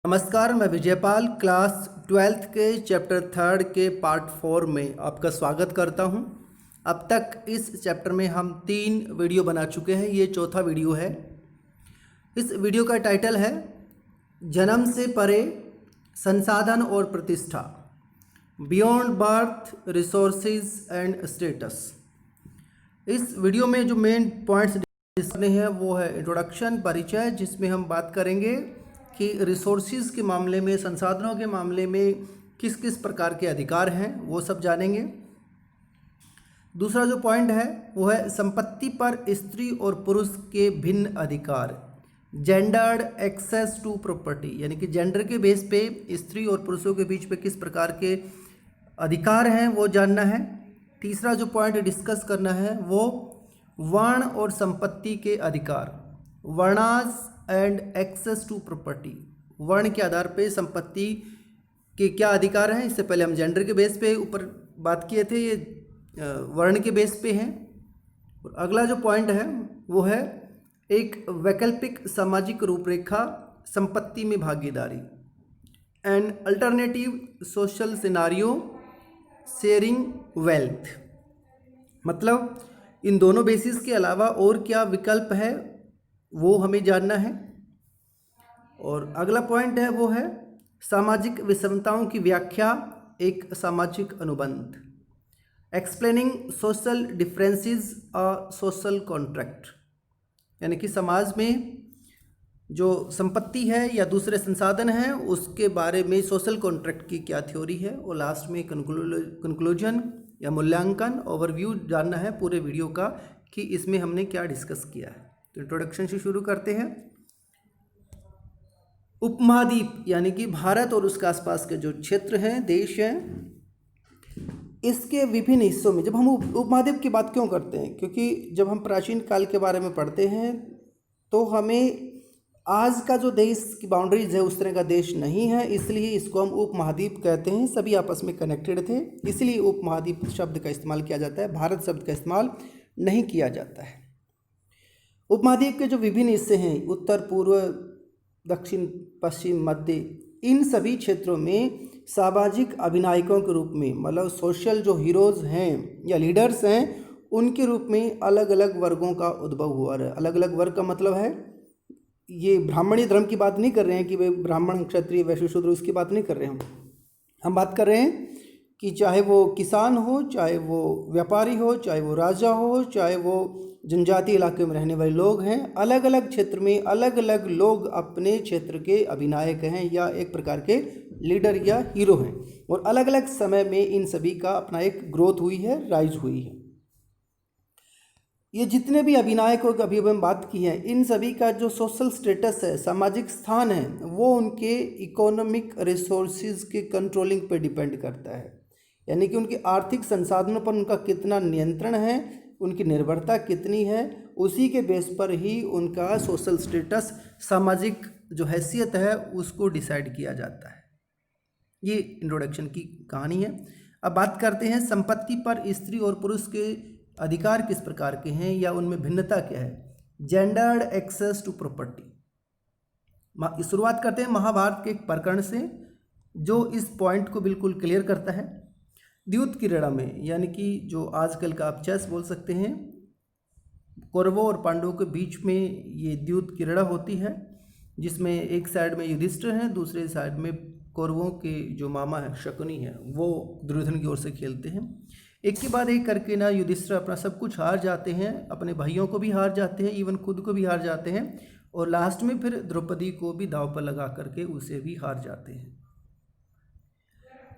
नमस्कार, मैं Vijaypal class 12th के चैप्टर 3 के पार्ट 4 में आपका स्वागत करता हूं। अब तक इस चैप्टर में हम 3 वीडियो बना चुके हैं। ये चौथा वीडियो है। इस वीडियो का टाइटल है जन्म से परे संसाधन और प्रतिष्ठा, beyond birth resources and status. इस वीडियो में जो मेन पॉइंट्स डिस्कस हैं वो है इंट्रोडक्शन, परिचय, जिसमें हम बात करेंगे कि रिसोर्सेज के मामले में, संसाधनों के मामले में किस किस प्रकार के अधिकार हैं वो सब जानेंगे। दूसरा जो पॉइंट है वो है संपत्ति पर स्त्री और पुरुष के भिन्न अधिकार, जेंडर्ड एक्सेस टू प्रॉपर्टी, यानी कि जेंडर के बेस पे स्त्री और पुरुषों के बीच पे किस प्रकार के अधिकार हैं वो जानना है। तीसरा जो पॉइंट डिस्कस करना है वो वर्ण और संपत्ति के अधिकार, वर्णास एंड एक्सेस टू प्रॉपर्टी। वर्ण के आधार पे संपत्ति के क्या अधिकार हैं। इससे पहले हम जेंडर के बेस पे ऊपर बात किए थे, ये वर्ण के बेस पे हैं। और अगला जो पॉइंट है वो है एक वैकल्पिक सामाजिक रूपरेखा, संपत्ति में भागीदारी, and alternative social scenario sharing wealth. मतलब इन दोनों बेसिस के अलावा और क्या विकल्प है वो हमें जानना है। और अगला पॉइंट है वो है सामाजिक विषमताओं की व्याख्या, एक सामाजिक अनुबंध, explaining social differences a social contract, यानी कि समाज में जो संपत्ति है या दूसरे संसाधन हैं उसके बारे में सोशल कॉन्ट्रैक्ट की क्या थ्योरी है। और लास्ट में कंक्लूजन या मूल्यांकन, ओवरव्यू जानना है पूरे वीडियो का कि इसमें हमने क्या डिस्कस किया है। तो इंट्रोडक्शन से शुरू करते हैं। उपमहाद्वीप यानी कि भारत और उसके आसपास के जो क्षेत्र हैं, देश हैं, इसके विभिन्न हिस्सों में जब हम उपमहाद्वीप की बात क्यों करते हैं, क्योंकि जब हम प्राचीन काल के बारे में पढ़ते हैं तो हमें आज का जो देश की बाउंड्रीज है उस तरह का देश नहीं है, इसलिए इसको हम उपमहाद्वीप कहते हैं। सभी आपस में कनेक्टेड थे, इसलिए उपमहाद्वीप शब्द का इस्तेमाल किया जाता है, भारत शब्द का इस्तेमाल नहीं किया जाता है। उपमहाद्वीप के जो विभिन्न हिस्से हैं, उत्तर, पूर्व, दक्षिण, पश्चिम, मध्य, इन सभी क्षेत्रों में सामाजिक अभिनायकों के रूप में, मतलब सोशल जो हीरोज़ हैं या लीडर्स हैं, उनके रूप में अलग अलग वर्गों का उद्भव हुआ है। अलग अलग वर्ग का मतलब है, ये ब्राह्मणी धर्म की बात नहीं कर रहे हैं कि वे ब्राह्मण, क्षत्रिय, वैश्य, शूद्र, उसकी बात नहीं कर रहे हैं। हम बात कर रहे हैं कि चाहे वो किसान हो, चाहे वो व्यापारी हो, चाहे वो राजा हो, चाहे वो जनजातीय इलाके में रहने वाले लोग हैं, अलग अलग क्षेत्र में अलग अलग लोग अपने क्षेत्र के अभिनायक हैं या एक प्रकार के लीडर या हीरो हैं। और अलग अलग समय में इन सभी का अपना एक ग्रोथ हुई है, राइज हुई है। ये जितने भी अभिनायकों की अभी हम बात की है, इन सभी का जो सोशल स्टेटस है, सामाजिक स्थान है, वो उनके इकोनॉमिक रिसोर्सेज के कंट्रोलिंग पे डिपेंड करता है। यानी कि उनके आर्थिक संसाधनों पर उनका कितना नियंत्रण है, उनकी निर्भरता कितनी है, उसी के बेस पर ही उनका सोशल स्टेटस, सामाजिक जो हैसियत है, उसको डिसाइड किया जाता है। ये इंट्रोडक्शन की कहानी है। अब बात करते हैं संपत्ति पर स्त्री और पुरुष के अधिकार किस प्रकार के हैं या उनमें भिन्नता क्या है। Gendered access to property. शुरुआत करते हैं महाभारत के एक प्रकरण से जो इस पॉइंट को बिल्कुल क्लियर करता है। द्यूत क्रीड़ा में, यानी कि जो आजकल का आप चेस बोल सकते हैं, कौरवों और पांडवों के बीच में ये द्यूत क्रीड़ा होती है, जिसमें एक साइड में युधिष्ठिर हैं, दूसरे साइड में कौरवों के जो मामा है, शकुनी है, वो दुर्योधन की ओर से खेलते हैं। एक के बाद एक करके ना युधिष्ठिर अपना सब कुछ हार जाते हैं, अपने भाइयों को भी हार जाते हैं, इवन खुद को भी हार जाते हैं, और लास्ट में फिर द्रौपदी को भी दांव पर लगा करके उसे भी हार जाते हैं।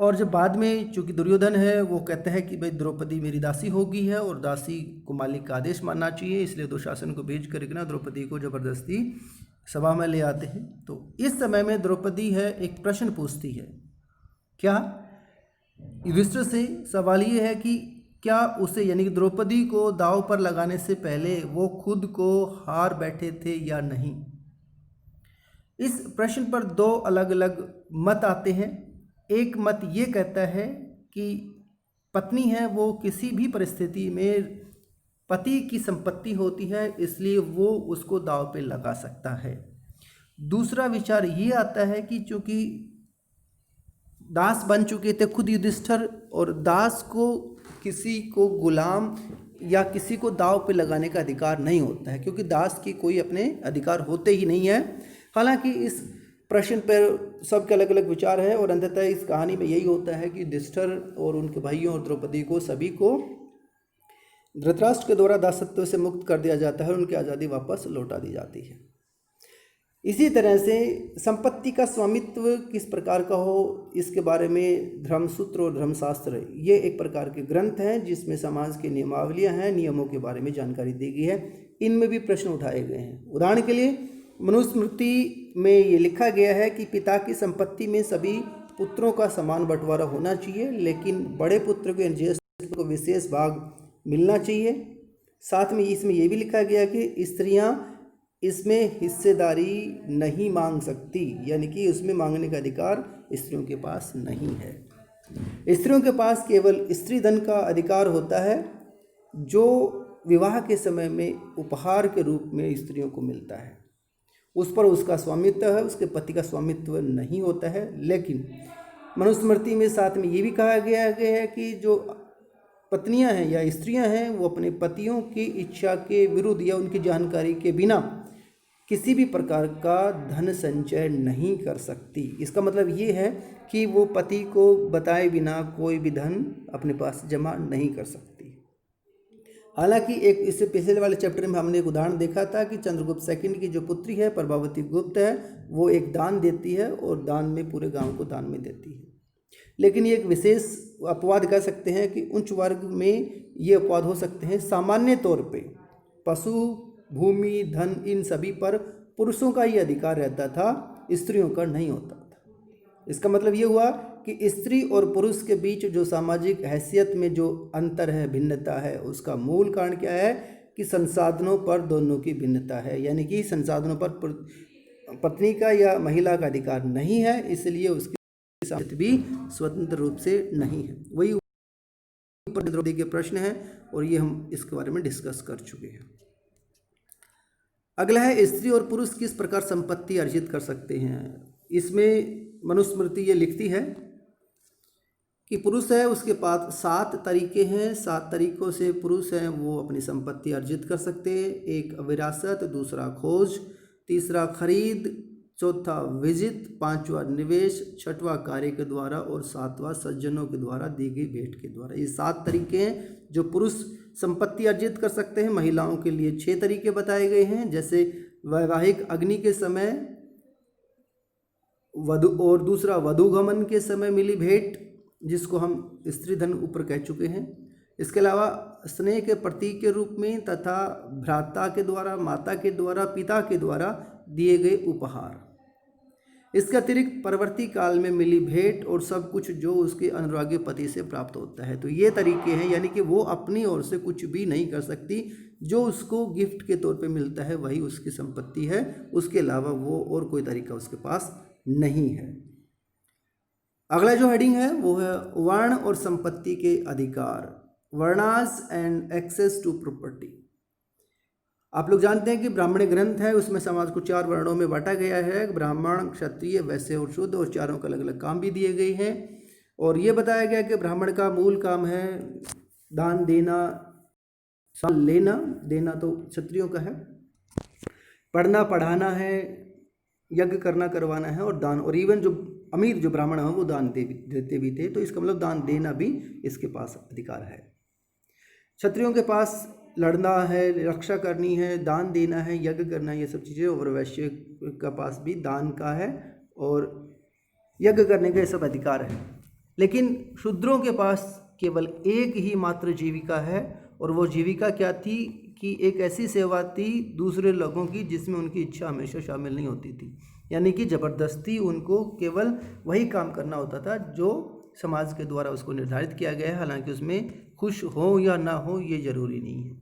और जब बाद में, चूंकि दुर्योधन है, वो कहते हैं कि भाई द्रौपदी मेरी दासी हो गई है और दासी को मालिक का आदेश मानना चाहिए, इसलिए दुशासन को भेज करके ना द्रौपदी को जबरदस्ती सभा में ले आते हैं। तो इस समय में द्रौपदी है एक प्रश्न पूछती है। क्या? युधिष्ठिर से सवाल ये है कि क्या उसे, यानी कि द्रौपदी को दांव पर लगाने से पहले वो खुद को हार बैठे थे या नहीं। इस प्रश्न पर दो अलग अलग मत आते हैं। एक मत ये कहता है कि पत्नी है वो किसी भी परिस्थिति में पति की संपत्ति होती है, इसलिए वो उसको दांव पे लगा सकता है। दूसरा विचार ये आता है कि चूंकि दास बन चुके थे खुद युधिष्ठिर, और दास को किसी को गुलाम या किसी को दाव पे लगाने का अधिकार नहीं होता है, क्योंकि दास की कोई अपने अधिकार होते ही नहीं है। हालांकि इस प्रश्न पर सबके अलग अलग विचार है, और अंततः इस कहानी में यही होता है कि युधिष्ठिर और उनके भाइयों और द्रौपदी को सभी को धृतराष्ट्र के द्वारा दासत्व से मुक्त कर दिया जाता है, उनकी आज़ादी वापस लौटा दी जाती है। इसी तरह से संपत्ति का स्वामित्व किस प्रकार का हो, इसके बारे में धर्मसूत्र और धर्मशास्त्र ये एक प्रकार के ग्रंथ हैं जिसमें समाज की नियमावलियां हैं, नियमों के बारे में जानकारी दी गई है। इनमें भी प्रश्न उठाए गए हैं। उदाहरण के लिए मनुस्मृति में ये लिखा गया है कि पिता की संपत्ति में सभी पुत्रों का समान बंटवारा होना चाहिए, लेकिन बड़े पुत्र को ज्येष्ठ को विशेष भाग मिलना चाहिए। साथ में इसमें यह भी लिखा गया कि स्त्रियां इसमें हिस्सेदारी नहीं मांग सकती, यानी कि उसमें मांगने का अधिकार स्त्रियों के पास नहीं है। स्त्रियों के पास केवल स्त्री धन का अधिकार होता है जो विवाह के समय में उपहार के रूप में स्त्रियों को मिलता है। उस पर उसका स्वामित्व है, उसके पति का स्वामित्व नहीं होता है। लेकिन मनुस्मृति में साथ में ये भी कहा गया है कि जो पत्नियां हैं या स्त्रियां हैं वो अपने पतियों की इच्छा के विरुद्ध या उनकी जानकारी के बिना किसी भी प्रकार का धन संचय नहीं कर सकती। इसका मतलब ये है कि वो पति को बताए बिना कोई भी धन अपने पास जमा नहीं कर सकती। हालांकि एक इससे पिछले वाले चैप्टर में हमने एक उदाहरण देखा था कि चंद्रगुप्त सेकंड की जो पुत्री है प्रभावती गुप्त है, वो एक दान देती है और दान में पूरे गांव को दान में देती है। लेकिन ये एक विशेष अपवाद कह सकते हैं कि उच्च वर्ग में ये अपवाद हो सकते हैं। सामान्य तौर पे पशु, भूमि, धन इन सभी पर पुरुषों का ही अधिकार रहता था, स्त्रियों का नहीं होता था। इसका मतलब ये हुआ कि स्त्री और पुरुष के बीच जो सामाजिक हैसियत में जो अंतर है, भिन्नता है, उसका मूल कारण क्या है कि संसाधनों पर दोनों की भिन्नता है। यानी कि संसाधनों पर पत्नी का या महिला का अधिकार नहीं है, इसलिए उसकी भी स्वतंत्र रूप से नहीं है। वही ऊपर द्रौपदी के प्रश्न है और ये हम इसके बारे में डिस्कस कर चुके हैं। अगला है स्त्री और पुरुष किस प्रकार संपत्ति अर्जित कर सकते हैं। इसमें मनुस्मृति ये लिखती है कि पुरुष है उसके पास 7 तरीके हैं, 7 तरीकों से पुरुष हैं वो अपनी संपत्ति अर्जित कर सकते हैं। एक विरासत, दूसरा खोज, तीसरा खरीद, चौथा विजित, 5वां निवेश, 6वां कार्य के द्वारा और 7वां सज्जनों के द्वारा दी गई भेंट के द्वारा। ये 7 तरीके हैं जो पुरुष संपत्ति अर्जित कर सकते हैं। महिलाओं के लिए 6 तरीके बताए गए हैं, जैसे वैवाहिक अग्नि के समय वधु, और दूसरा वधुगमन के समय मिली भेंट जिसको हम स्त्री धन ऊपर कह चुके हैं। इसके अलावा स्नेह के प्रतीक के रूप में तथा भ्राता के द्वारा, माता के द्वारा, पिता के द्वारा दिए गए उपहार। इसके अतिरिक्त परवर्ती काल में मिली भेंट और सब कुछ जो उसके अनुरागी पति से प्राप्त होता है। तो ये तरीके हैं, यानी कि वो अपनी ओर से कुछ भी नहीं कर सकती, जो उसको गिफ्ट के तौर पे मिलता है वही उसकी संपत्ति है, उसके अलावा वो और कोई तरीका उसके पास नहीं है। अगला जो हेडिंग है वो है वर्ण और संपत्ति के अधिकार, वर्णास एंड एक्सेस टू प्रॉपर्टी। आप लोग जानते हैं कि ब्राह्मण ग्रंथ है, उसमें समाज को 4 वर्णों में बांटा गया है, ब्राह्मण, क्षत्रिय, वैश्य और शूद्र, और चारों को अलग अलग काम भी दिए गए हैं। और ये बताया गया कि ब्राह्मण का मूल काम है दान देना, लेना, देना तो क्षत्रियों का है, पढ़ना पढ़ाना है, यज्ञ करना करवाना है, और दान, और इवन जो अमीर जो ब्राह्मण है वो दान देते भी थे, तो इसका मतलब दान देना भी इसके पास अधिकार है। क्षत्रियों के पास लड़ना है, रक्षा करनी है, दान देना है, यज्ञ करना है, ये सब चीज़ें, और वैश्य का पास भी दान का है और यज्ञ करने का ये सब अधिकार है। लेकिन शूद्रों के पास केवल एक ही मात्र जीविका है, और वो जीविका क्या थी कि एक ऐसी सेवा थी दूसरे लोगों की जिसमें उनकी इच्छा हमेशा शामिल नहीं होती थी। यानी कि ज़बरदस्ती उनको केवल वही काम करना होता था जो समाज के द्वारा उसको निर्धारित किया गया है, हालांकि उसमें खुश हो या ना हो ये जरूरी नहीं है।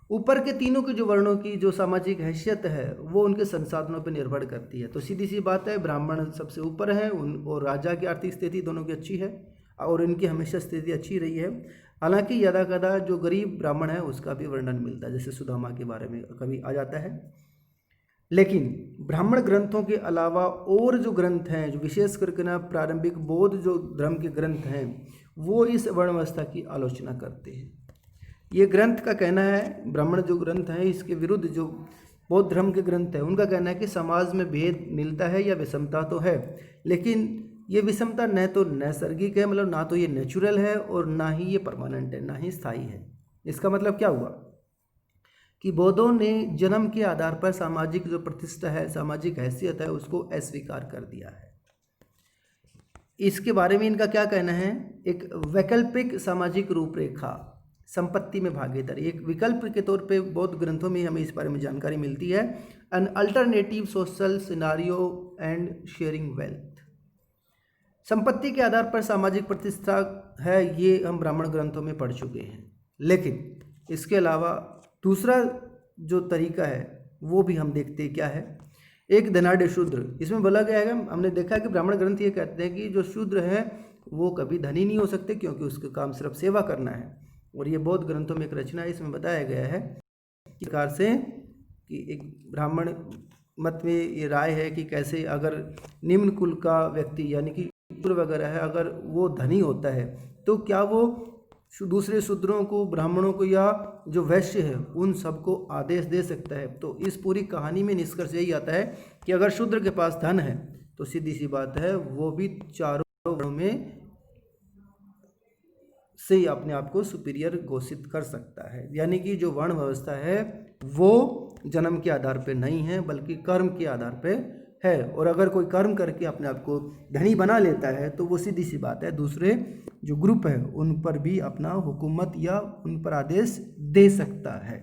ऊपर के तीनों के जो वर्णों की जो सामाजिक हैसियत है वो उनके संसाधनों पर निर्भर करती है। तो सीधी सी बात है, ब्राह्मण सबसे ऊपर है, और राजा की आर्थिक स्थिति दोनों की अच्छी है और इनकी हमेशा स्थिति अच्छी रही है। हालांकि यदा कदा जो गरीब ब्राह्मण है उसका भी वर्णन मिलता है, जैसे सुदामा के बारे में कभी आ जाता है। लेकिन ब्राह्मण ग्रंथों के अलावा और जो ग्रंथ हैं, जो विशेष करके ना प्रारंभिक बौद्ध जो धर्म के ग्रंथ हैं, वो इस वर्ण व्यवस्था की आलोचना करते हैं। ये ग्रंथ का कहना है, ब्राह्मण जो ग्रंथ हैं इसके विरुद्ध जो बौद्ध धर्म के ग्रंथ हैं उनका कहना है कि समाज में भेद मिलता है या विषमता तो है, लेकिन ये विषमता न तो नैसर्गिक है, मतलब ना तो ये नेचुरल है और ना ही ये परमानेंट है, ना ही स्थायी है। इसका मतलब क्या हुआ कि बौद्धों ने जन्म के आधार पर सामाजिक जो प्रतिष्ठा है, सामाजिक हैसियत है, उसको अस्वीकार कर दिया है। इसके बारे में इनका क्या कहना है, एक वैकल्पिक सामाजिक रूपरेखा, संपत्ति में भागीदारी, एक विकल्प के तौर पे बौद्ध ग्रंथों में हमें इस बारे में जानकारी मिलती है। An alternative social scenario and sharing wealth, संपत्ति के आधार पर सामाजिक प्रतिष्ठा है, ये हम ब्राह्मण ग्रंथों में पढ़ चुके हैं। लेकिन इसके अलावा दूसरा जो तरीका है वो भी हम देखते हैं क्या है, एक धनाढ़ शूद्र। इसमें बोला गया है, हमने देखा है कि ब्राह्मण ग्रंथ ये कहते हैं कि जो शूद्र है वो कभी धनी नहीं हो सकते क्योंकि उसका काम सिर्फ सेवा करना है। और ये बौद्ध ग्रंथों में एक रचना है, इसमें बताया गया है इस प्रकार से कि एक ब्राह्मण मत में ये राय है कि कैसे अगर निम्न कुल का व्यक्ति यानी कि शूद्र वगैरह है, अगर वो धनी होता है तो क्या वो दूसरे शूद्रों को, ब्राह्मणों को या जो वैश्य है उन सबको आदेश दे सकता है। तो इस पूरी कहानी में निष्कर्ष यही आता है कि अगर शूद्र के पास धन है तो सीधी सी बात है वो भी चारों वर्णों में से ही अपने आप को सुपीरियर घोषित कर सकता है। यानी कि जो वर्ण व्यवस्था है वो जन्म के आधार पर नहीं है बल्कि कर्म के आधार पर है। और अगर कोई कर्म करके अपने आप को धनी बना लेता है तो वो सीधी सी बात है दूसरे जो ग्रुप है उन पर भी अपना हुकूमत या उन पर आदेश दे सकता है।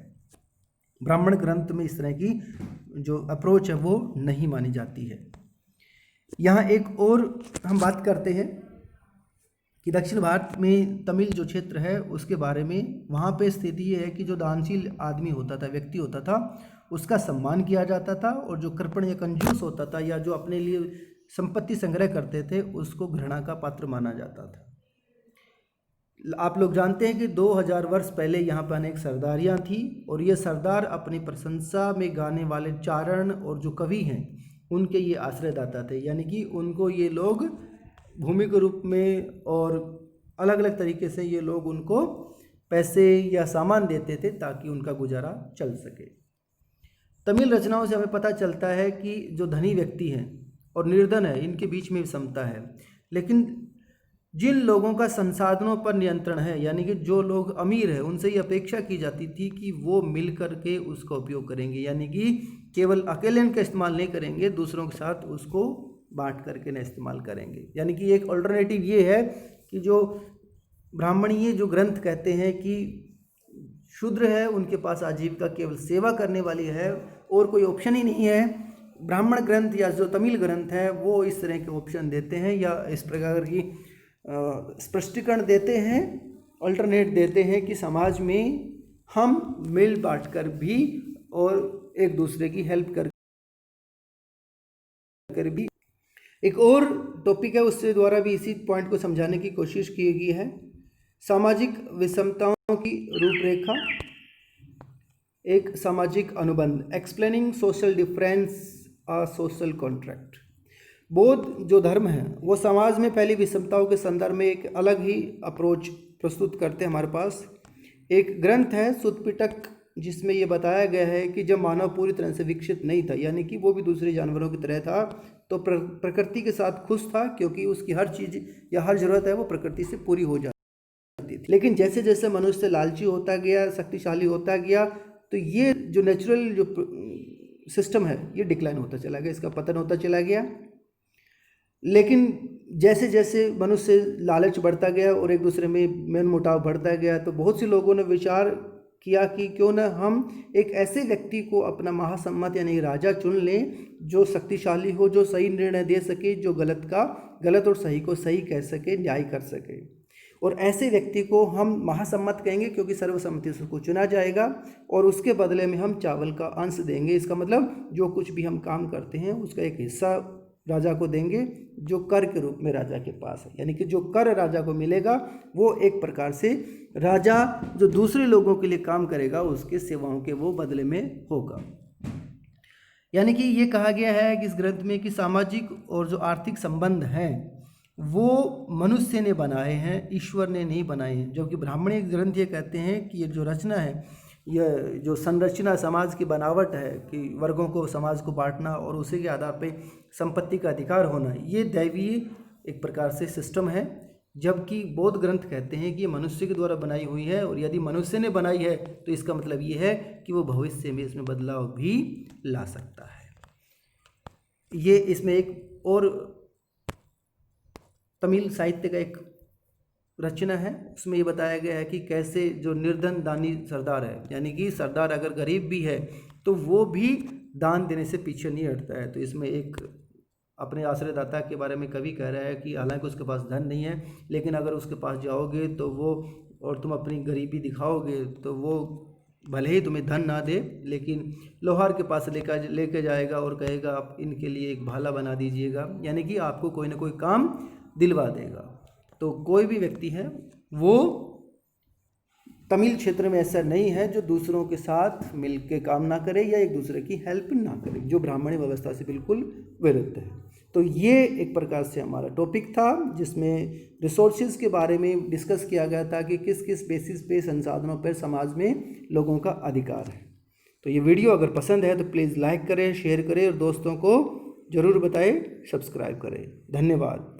ब्राह्मण ग्रंथ में इस तरह की जो अप्रोच है वो नहीं मानी जाती है। यहाँ एक और हम बात करते हैं कि दक्षिण भारत में तमिल जो क्षेत्र है उसके बारे में, वहाँ पे स्थिति ये है कि जो दानशील आदमी होता था, व्यक्ति होता था, उसका सम्मान किया जाता था, और जो कृपण या कंजूस होता था या जो अपने लिए संपत्ति संग्रह करते थे उसको घृणा का पात्र माना जाता था। आप लोग जानते हैं कि 2000 वर्ष पहले यहाँ पर अनेक सरदारियाँ थी और ये सरदार अपनी प्रशंसा में गाने वाले चारण और जो कवि हैं उनके ये आश्रयदाता थे। यानी कि उनको ये लोग भूमि के रूप में और अलग अलग तरीके से ये लोग उनको पैसे या सामान देते थे ताकि उनका गुजारा चल सके। तमिल रचनाओं से हमें पता चलता है कि जो धनी व्यक्ति हैं और निर्धन है इनके बीच में समता है, लेकिन जिन लोगों का संसाधनों पर नियंत्रण है यानी कि जो लोग अमीर है उनसे ये अपेक्षा की जाती थी कि वो मिल कर के उसका उपयोग करेंगे, यानी कि केवल अकेले इनका इस्तेमाल नहीं करेंगे, दूसरों के साथ उसको बांट करके न इस्तेमाल करेंगे। यानी कि एक ऑल्टरनेटिव ये है कि जो ब्राह्मणीय जो ग्रंथ कहते हैं कि शूद्र है उनके पास आजीविका केवल सेवा करने वाली है और कोई ऑप्शन ही नहीं है, ब्राह्मण ग्रंथ या जो तमिल ग्रंथ है वो इस तरह के ऑप्शन देते हैं या इस प्रकार की स्पष्टीकरण देते हैं, अल्टरनेट देते हैं कि समाज में हम मिल बांट कर भी और एक दूसरे की हेल्प कर भी। एक और टॉपिक है उससे द्वारा भी इसी पॉइंट को समझाने की कोशिश की गई है, सामाजिक विषमताओं की रूपरेखा, एक सामाजिक अनुबंध, एक्सप्लेनिंग सोशल डिफरेंस आ सोशल कॉन्ट्रैक्ट। बौद्ध जो धर्म है वो समाज में फैली विषमताओं के संदर्भ में एक अलग ही अप्रोच प्रस्तुत करते हैं। हमारे पास एक ग्रंथ है सुत्पिटक जिसमें ये बताया गया है कि जब मानव पूरी तरह से विकसित नहीं था, यानी कि वो भी दूसरे जानवरों की तरह था, तो प्रकृति के साथ खुश था क्योंकि उसकी हर चीज़ या हर ज़रूरत है वो प्रकृति से पूरी हो जाती थी। लेकिन जैसे जैसे मनुष्य लालची होता गया, शक्तिशाली होता गया, तो ये जो नेचुरल जो सिस्टम है ये डिक्लाइन होता चला गया, इसका पतन होता चला गया। लेकिन जैसे जैसे मनुष्य लालच बढ़ता गया और एक दूसरे में मेल मुटाव बढ़ता गया, तो बहुत से लोगों ने विचार किया कि क्यों न हम एक ऐसे व्यक्ति को अपना महासम्मत यानी राजा चुन लें जो शक्तिशाली हो, जो सही निर्णय दे सके, जो गलत का गलत और सही को सही कह सके, न्याय कर सके। और ऐसे व्यक्ति को हम महासम्मत कहेंगे क्योंकि सर्वसम्मति से उसको चुना जाएगा और उसके बदले में हम चावल का अंश देंगे। इसका मतलब जो कुछ भी हम काम करते हैं उसका एक हिस्सा राजा को देंगे जो कर के रूप में राजा के पास है, यानी कि जो कर राजा को मिलेगा वो एक प्रकार से राजा जो दूसरे लोगों के लिए काम करेगा उसके सेवाओं के वो बदले में होगा। यानी कि ये कहा गया है कि इस ग्रंथ में कि सामाजिक और जो आर्थिक संबंध हैं वो मनुष्य ने बनाए हैं, ईश्वर ने नहीं बनाए हैं। जबकि ब्राह्मणी ग्रंथ ये कहते हैं कि ये जो रचना है, यह जो संरचना समाज की बनावट है कि वर्गों को, समाज को बांटना और उसी के आधार पे संपत्ति का अधिकार होना, ये दैवीय एक प्रकार से सिस्टम है। जबकि बौद्ध ग्रंथ कहते हैं कि ये मनुष्य के द्वारा बनाई हुई है, और यदि मनुष्य ने बनाई है तो इसका मतलब ये है कि वो भविष्य में इसमें बदलाव भी ला सकता है। ये इसमें एक और तमिल साहित्य का एक रचना है, उसमें ये बताया गया है कि कैसे जो निर्धन दानी सरदार है, यानी कि सरदार अगर गरीब भी है तो वो भी दान देने से पीछे नहीं हटता है। तो इसमें एक अपने आश्रयदाता के बारे में कवि कह रहा है कि हालांकि उसके पास धन नहीं है, लेकिन अगर उसके पास जाओगे तो वो, और तुम अपनी गरीबी दिखाओगे तो वो भले ही तुम्हें धन ना दे, लेकिन लोहार के पास लेके जाएगा और कहेगा आप इनके लिए एक भाला बना दीजिएगा, यानी कि आपको कोई ना कोई काम दिलवा देगा। तो कोई भी व्यक्ति है वो तमिल क्षेत्र में ऐसा नहीं है जो दूसरों के साथ मिलके काम ना करे या एक दूसरे की हेल्प ना करे, जो ब्राह्मणी व्यवस्था से बिल्कुल विरुद्ध है। तो ये एक प्रकार से हमारा टॉपिक था जिसमें रिसोर्सेज के बारे में डिस्कस किया गया था कि किस किस बेसिस पे, संसाधनों पर समाज में लोगों का अधिकार है। तो ये वीडियो अगर पसंद है तो प्लीज़ लाइक करें, शेयर करें और दोस्तों को ज़रूर बताएं, सब्सक्राइब करें। धन्यवाद।